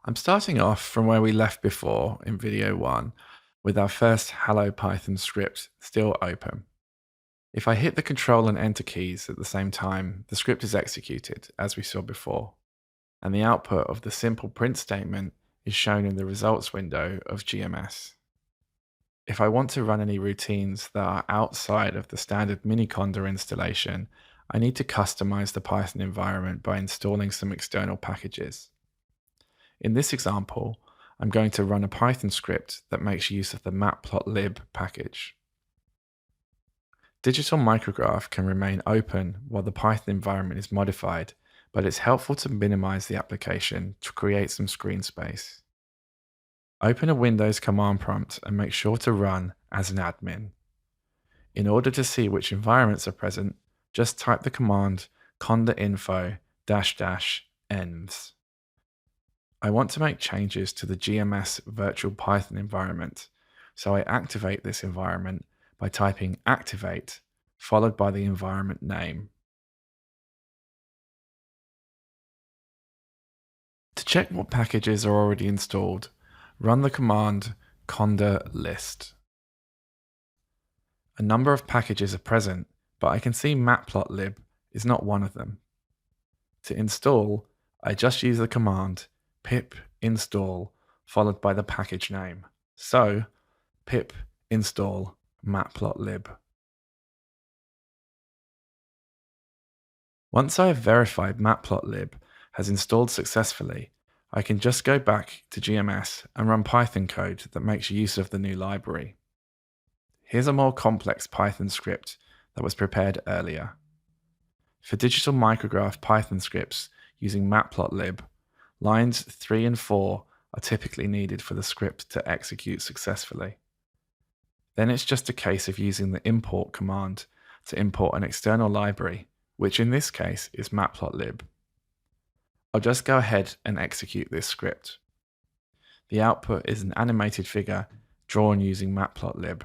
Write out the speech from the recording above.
I'm starting off from where we left before in video 1 with our first Hello Python script still open. If I hit the Control and Enter keys at the same time, the script is executed as we saw before, and the output of the simple print statement is shown in the results window of GMS. If I want to run any routines that are outside of the standard Miniconda installation, I need to customize the Python environment by installing some external packages. In this example, I'm going to run a Python script that makes use of the matplotlib package. Digital micrograph can remain open while the Python environment is modified, but it's helpful to minimize the application to create some screen space. Open a Windows command prompt and make sure to run as an admin. In order to see which environments are present, just type the command conda-info --envs. I want to make changes to the GMS virtual Python environment, so I activate this environment by typing activate followed by the environment name. To check what packages are already installed, run the command conda list. A number of packages are present, but I can see matplotlib is not one of them. To install, I just use the command pip install followed by the package name. So, pip install matplotlib. Once I have verified matplotlib has installed successfully, I can just go back to GMS and run Python code that makes use of the new library. Here's a more complex Python script that was prepared earlier. For digital micrograph Python scripts using matplotlib, lines 3 and 4 are typically needed for the script to execute successfully. Then it's just a case of using the import command to import an external library, which in this case is matplotlib. I'll just go ahead and execute this script. The output is an animated figure drawn using matplotlib.